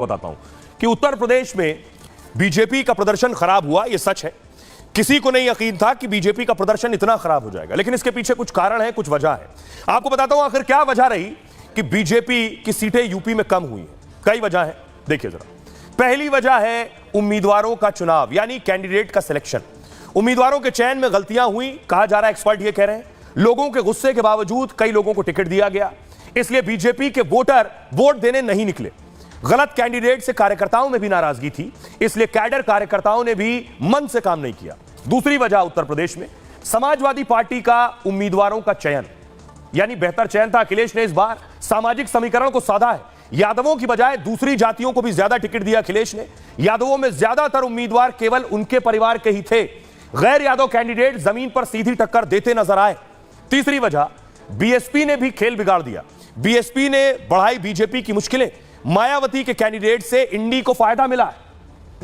बताता हूं कि उत्तर प्रदेश में बीजेपी का प्रदर्शन खराब हुआ, यह सच है। किसी को नहीं यकीन था कि बीजेपी का प्रदर्शन इतना खराब हो जाएगा, लेकिन इसके पीछे कुछ कारण है, कुछ वजह है। आपको बताता हूं आखिर क्या वजह रही कि बीजेपी की सीटें यूपी में कम हुई हैं। कई वजह है, देखिए जरा। पहली वजह है उम्मीदवारों का चुनाव, यानी कैंडिडेट का सिलेक्शन। उम्मीदवारों के चयन में गलतियां हुई, कहा जा रहा है, एक्सपर्ट ये कह रहे हैं। लोगों के गुस्से के बावजूद कई लोगों को टिकट दिया गया, इसलिए बीजेपी के वोटर वोट देने नहीं निकले। गलत कैंडिडेट से कार्यकर्ताओं में भी नाराजगी थी, इसलिए कैडर कार्यकर्ताओं ने भी मन से काम नहीं किया। दूसरी वजह उत्तर प्रदेश में समाजवादी पार्टी का उम्मीदवारों का चयन, यानी बेहतर चयन था। अखिलेश ने इस बार सामाजिक समीकरण को साधा है। यादवों की बजाय दूसरी जातियों को भी ज्यादा टिकट दिया अखिलेश ने। यादवों में ज्यादातर उम्मीदवार केवल उनके परिवार के ही थे। गैर यादव कैंडिडेट जमीन पर सीधी टक्कर देते नजर आए। तीसरी वजह, बीएसपी ने भी खेल बिगाड़ दिया। बीएसपी ने बढ़ाई बीजेपी की मुश्किलें। मायावती के कैंडिडेट से इंडी को फायदा मिला।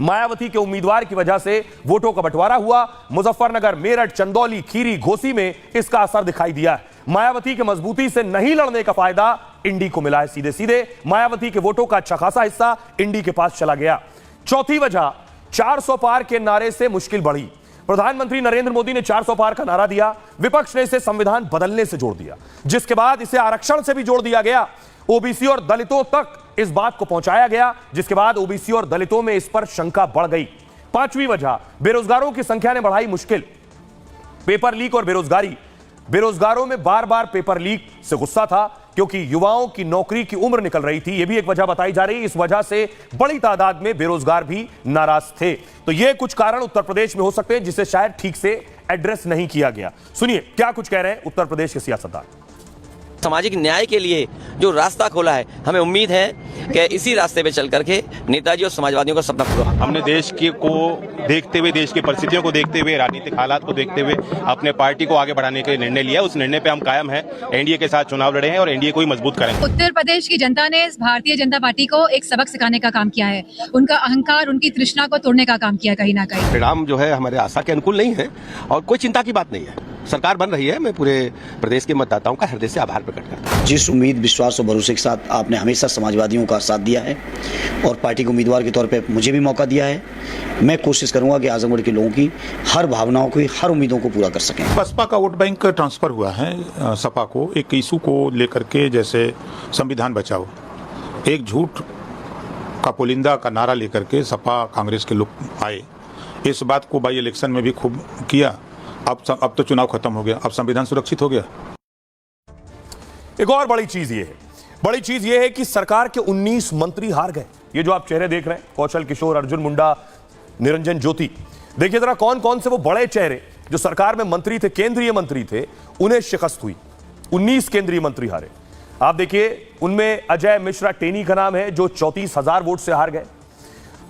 मायावती के उम्मीदवार की वजह से वोटों का बंटवारा हुआ। मुजफ्फरनगर, मेरठ, चंदौली, खीरी, घोसी में इसका असर दिखाई दिया है। मायावती के मजबूती से नहीं लड़ने का फायदा इंडी को मिला है। सीधे सीधे मायावती के वोटों का अच्छा खासा हिस्सा इंडी के पास चला गया। चौथी वजह, 400 पार के नारे से मुश्किल बढ़ी। प्रधानमंत्री नरेंद्र मोदी ने 400 पार का नारा दिया, विपक्ष ने इसे संविधान बदलने से जोड़ दिया, जिसके बाद इसे आरक्षण से भी जोड़ दिया गया। ओबीसी और दलितों तक इस बात को पहुंचाया गया, जिसके बाद ओबीसी और दलितों में इस पर शंका बढ़ गई। पांचवी वजह, बेरोजगारों की संख्या ने बढ़ाई मुश्किल। पेपर लीक और बेरोजगारी। बेरोजगारों में बार बार पेपर लीक से गुस्सा था, क्योंकि युवाओं की नौकरी की उम्र निकल रही थी। यह भी एक वजह बताई जा रही है। इस वजह से बड़ी तादाद में बेरोजगार भी नाराज थे। तो ये कुछ कारण उत्तर प्रदेश में हो सकते हैं, जिसे शायद ठीक से एड्रेस नहीं किया गया। सुनिए क्या कुछ कह रहे हैं उत्तर प्रदेश के सियासतदान। सामाजिक न्याय के लिए जो रास्ता खोला है, हमें उम्मीद है कि इसी रास्ते पे चल करके नेताजी और समाजवादियों का सपना पूरा। हमने देश की को देखते हुए, देश की परिस्थितियों को देखते हुए, राजनीतिक हालात को देखते हुए अपने पार्टी को आगे बढ़ाने का निर्णय लिया। उस निर्णय पे हम कायम हैं। एनडीए के साथ चुनाव लड़े हैं और एनडीए को ही मजबूत करेंगे। उत्तर प्रदेश की जनता ने भारतीय जनता पार्टी को एक सबक सिखाने का काम किया है। उनका अहंकार, उनकी तृष्णा को तोड़ने का काम किया कहीं ना कहीं। परिणाम जो है हमारे आशा के अनुकूल नहीं है और कोई चिंता की बात नहीं है। सरकार बन रही है। मैं पूरे प्रदेश के मतदाताओं का हृदय से आभार प्रकट करता हूं। जिस उम्मीद, विश्वास और भरोसे के साथ आपने हमेशा समाजवादियों का साथ दिया है और पार्टी के उम्मीदवार के तौर पे मुझे भी मौका दिया है, मैं कोशिश करूंगा कि आजमगढ़ के लोगों की हर भावनाओं को, हर उम्मीदों को पूरा कर सकें। बसपा का वोट बैंक ट्रांसफर हुआ है सपा को, एक इशू को लेकर के, जैसे संविधान बचाओ, एक झूठ का पुलिंदा का नारा लेकर के सपा कांग्रेस के लोग आए। इस बात को बाई इलेक्शन में भी खूब किया। अब तो चुनाव खत्म हो गया, अब संविधान सुरक्षित हो गया। एक और बड़ी चीज ये है कि सरकार के 19 मंत्री हार गए। ये जो आप चेहरे देख रहे हैं, कौशल किशोर, अर्जुन मुंडा, निरंजन ज्योति, देखिए जरा कौन कौन से वो बड़े चेहरे जो सरकार में मंत्री थे, केंद्रीय मंत्री थे, उन्हें शिकस्त हुई। 19 केंद्रीय मंत्री हारे। आप देखिए, उनमें अजय मिश्रा टेनी का नाम है, जो 34,000 वोट से हार गए।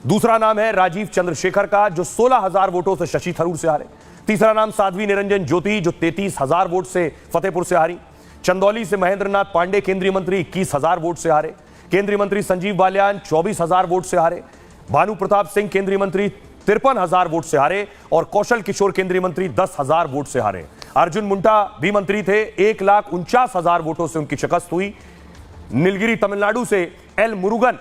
दूसरा नाम है राजीव चंद्रशेखर का, जो 16,000 वोटों से शशि थरूर से हारे। तीसरा नाम साध्वी निरंजन ज्योति, जो 33,000 वोट से फतेहपुर से हारी। चंदौली से महेंद्रनाथ पांडे, केंद्रीय मंत्री, 21,000 वोट से हारे। केंद्रीय मंत्री संजीव बालियान 24,000 वोट से हारे। भानु प्रताप सिंह केंद्रीय मंत्री 53,000 वोट से हारे और कौशल किशोर केंद्रीय मंत्री 10,000 वोट से हारे। अर्जुन मुंडा भी मंत्री थे, 1,49,000 वोटों से उनकी शिकस्त हुई। नीलगिरी तमिलनाडु से एल मुरुगन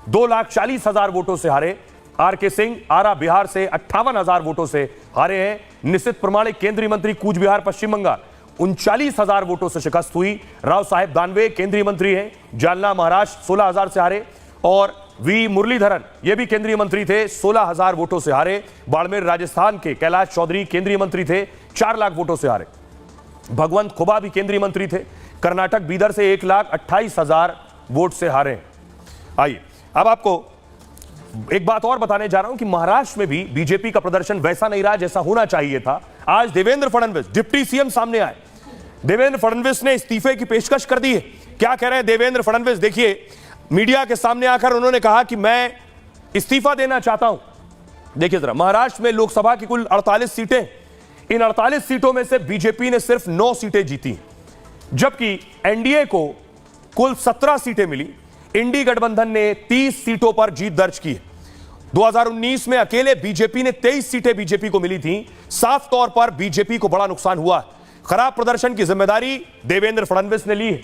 2,40,000 वोटों से हारे। आर के सिंह आरा बिहार से 58,000 वोटों से हारे हैं। निशित प्रमाणिक केंद्रीय मंत्री कूच बिहार पश्चिम बंगाल 39,000 वोटों से शिकस्त हुई। राव साहेब दानवे केंद्रीय मंत्री हैं, जालना महाराष्ट्र 16,000 से हारे। और वी मुरलीधरन ये भी केंद्रीय मंत्री थे, 16,000 वोटों से हारे। बाड़मेर राजस्थान के कैलाश चौधरी केंद्रीय मंत्री थे, 4 लाख वोटों से हारे। भगवंत खुबा भी केंद्रीय मंत्री थे, कर्नाटक बीदर से 1,28,000 वोट से हारे। आइए अब आपको एक बात और बताने जा रहा हूं कि महाराष्ट्र में भी बीजेपी का प्रदर्शन वैसा नहीं रहा जैसा होना चाहिए था। आज देवेंद्र फडणवीस, डिप्टी सीएम, सामने आए। देवेंद्र फडणवीस ने इस्तीफे की पेशकश कर दी है। क्या कह रहे हैं देवेंद्र फडणवीस, देखिए। मीडिया के सामने आकर उन्होंने कहा कि मैं इस्तीफा देना चाहता हूं। देखिए जरा, महाराष्ट्र में लोकसभा की कुल 48 सीटें, इन 48 सीटों में से बीजेपी ने सिर्फ 9 सीटें जीती, जबकि एनडीए को कुल 17 सीटें मिली। इंडी गठबंधन ने 30 सीटों पर जीत दर्ज की है। 2019 में अकेले बीजेपी ने 23 सीटें बीजेपी को मिली थीं। साफ तौर पर बीजेपी को बड़ा नुकसान हुआ है। खराब प्रदर्शन की जिम्मेदारी देवेंद्र फडणवीस ने ली है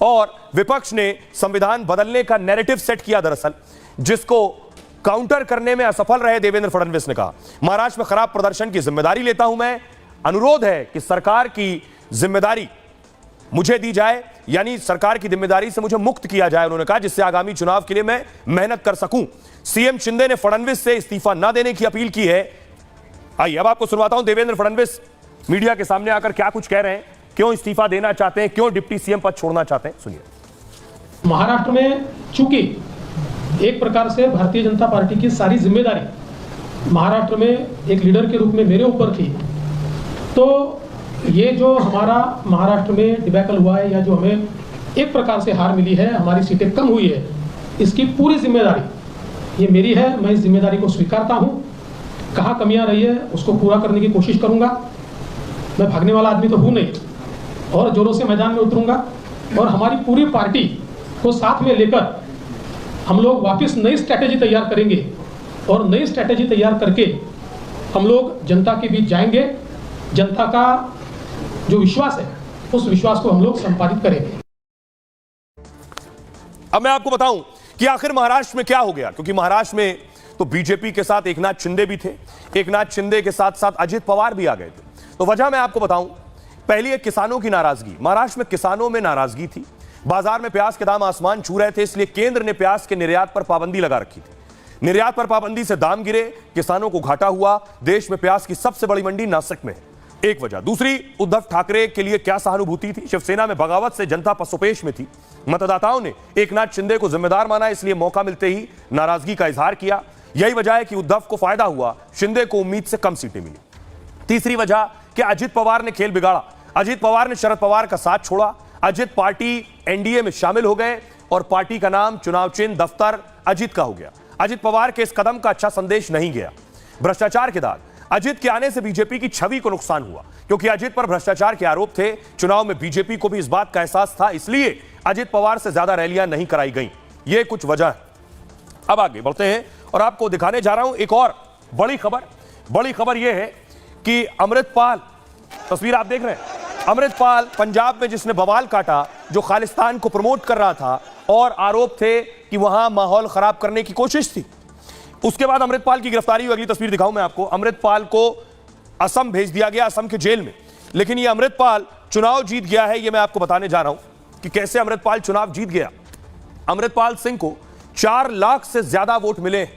और विपक्ष ने संविधान बदलने का नैरेटिव सेट किया। दरअसल जिसको काउंटर करने में असफल रहे देवेंद्र फडणवीस ने कहा, महाराष्ट्र में खराब प्रदर्शन की जिम्मेदारी लेता हूं मैं, अनुरोध है कि सरकार की जिम्मेदारी मुझे दी जाए, यानी सरकार की जिम्मेदारी से मुझे मुक्त किया जाए, उन्होंने कहा, जिससे आगामी चुनाव के लिए मैं मेहनत कर सकूं। सीएम शिंदे ने फडणवीस से इस्तीफा न देने की अपील की है। आइए अब आपको सुनवाता हूं देवेंद्र फडणवीस मीडिया के सामने आकर क्या कुछ कह रहे हैं, क्यों इस्तीफा देना चाहते हैं, क्यों डिप्टी सीएम पद छोड़ना चाहते हैं, सुनिए। महाराष्ट्र में चूंकि एक प्रकार से भारतीय जनता पार्टी की सारी जिम्मेदारी महाराष्ट्र में एक लीडर के रूप में मेरे ऊपर थी, तो ये जो हमारा महाराष्ट्र में डिबैकल हुआ है या जो हमें एक प्रकार से हार मिली है, हमारी सीटें कम हुई है, इसकी पूरी जिम्मेदारी ये मेरी है। मैं इस जिम्मेदारी को स्वीकारता हूं। कहाँ कमियां रही है उसको पूरा करने की कोशिश करूंगा। मैं भागने वाला आदमी तो हूं नहीं, और जोरों से मैदान में उतरूंगा और हमारी पूरी पार्टी को साथ में लेकर हम लोग वापस नई स्ट्रैटेजी तैयार करेंगे और नई स्ट्रैटेजी तैयार करके हम लोग जनता के बीच जाएंगे। जनता का जो विश्वास है उस विश्वास को हम लोग संपादित करेंगे। अब मैं आपको बताऊं कि आखिर महाराष्ट्र में क्या हो गया, क्योंकि महाराष्ट्र में तो बीजेपी के साथ एकनाथ शिंदे भी थे, एकनाथ शिंदे के साथ साथ अजित पवार भी आ गए थे। तो वजह मैं आपको बताऊं, पहली एक किसानों की नाराजगी, महाराष्ट्र में किसानों में नाराजगी थी। बाजार में प्याज के दाम आसमान छू रहे थे, इसलिए केंद्र ने प्याज के निर्यात पर पाबंदी लगा रखी थी। निर्यात पर पाबंदी से दाम गिरे, किसानों को घाटा हुआ। देश में प्याज की सबसे बड़ी मंडी नासिक में है, एक वजह। दूसरी, उद्धव ठाकरे के लिए क्या सहानुभूति थी, शिवसेना में बगावत से जनता पसोपेश में थी। मतदाताओं ने एकनाथ शिंदे को जिम्मेदार माना, इसलिए मौका मिलते ही नाराजगी का इजहार किया। यही वजह है कि उद्धव को फायदा हुआ, शिंदे को उम्मीद से कम सीटें मिली। तीसरी वजह कि अजित पवार ने खेल बिगाड़ा, अजित पवार ने शरद पवार का साथ छोड़ा, अजित पार्टी एनडीए में शामिल हो गए और पार्टी का नाम चुनाव चिन्ह दफ्तर अजित का हो गया। अजित पवार के इस कदम का अच्छा संदेश नहीं गया। भ्रष्टाचार के दाग, अजित के आने से बीजेपी की छवि को नुकसान हुआ, क्योंकि अजित पर भ्रष्टाचार के आरोप थे। चुनाव में बीजेपी को भी इस बात का एहसास था, इसलिए अजित पवार से ज्यादा रैलियां नहीं कराई गई। ये कुछ वजह है। अब आगे बढ़ते हैं और आपको दिखाने जा रहा हूं एक और बड़ी खबर। बड़ी खबर यह है कि अमृतपाल, तस्वीर आप देख रहे हैं, अमृतपाल पंजाब में जिसने बवाल काटा, जो खालिस्तान को प्रमोट कर रहा था और आरोप थे कि वहां माहौल खराब करने की कोशिश थी। उसके बाद अमृतपाल की गिरफ्तारी हुई। अगली तस्वीर दिखाऊं मैं आपको। अमृतपाल को असम भेज दिया गया, असम के जेल में। लेकिन यह अमृतपाल चुनाव जीत गया है, यह मैं आपको बताने जा रहा हूं कि कैसे अमृतपाल चुनाव जीत गया। अमृतपाल सिंह को 4 लाख से ज्यादा वोट मिले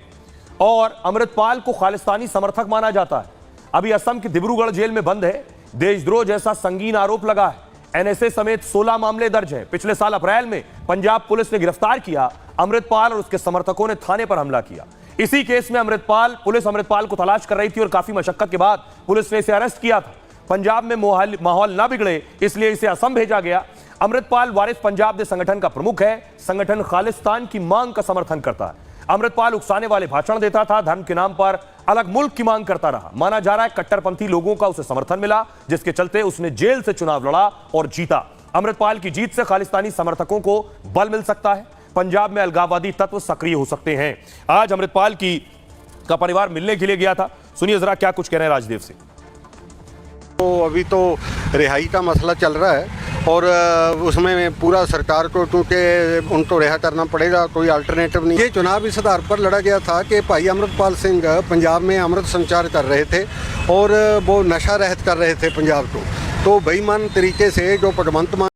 और अमृतपाल को खालिस्तानी समर्थक माना जाता है। अभी असम के डिब्रूगढ़ जेल में बंद है। देशद्रोह जैसा संगीन आरोप लगा है। एनएसए समेत 16 मामले दर्ज हैं। पिछले साल अप्रैल में पंजाब पुलिस ने गिरफ्तार किया अमृतपाल और उसके समर्थकों ने थाने पर हमला किया। इसी केस में पुलिस अमृतपाल को तलाश कर रही थी और काफी मशक्कत के बाद पुलिस ने इसे अरेस्ट किया था। पंजाब में माहौल ना बिगड़े इसलिए इसे असम भेजा गया। अमृतपाल वारिस पंजाब दे संगठन का प्रमुख है। संगठन खालिस्तान की मांग का समर्थन करता है। अमृतपाल उकसाने वाले भाषण देता था, धर्म के नाम पर अलग मुल्क की मांग करता रहा। माना जा रहा है कट्टरपंथी लोगों का उसे समर्थन मिला, जिसके चलते उसने जेल से चुनाव लड़ा और जीता। अमृतपाल की जीत से खालिस्तानी समर्थकों को बल मिल सकता है। पंजाब में अलगाववादी तत्व सक्रिय हो सकते हैं। आज अमृतपाल का परिवार मिलने के लिए गया था। सुनिए जरा क्या कुछ कह रहे हैं राजदेव सिंह। तो अभी तो रिहाई का मसला चल रहा है और उसमें पूरा सरकार को, क्योंकि उनको रिहा करना पड़ेगा, कोई अल्टरनेटिव नहीं। ये चुनाव इस आधार पर लड़ा गया था कि भाई अमृतपाल सिंह पंजाब में अमृत संचार कर रहे थे और वो नशा रहित कर रहे थे पंजाब को। तो बेईमान तरीके से जो भगवंत मान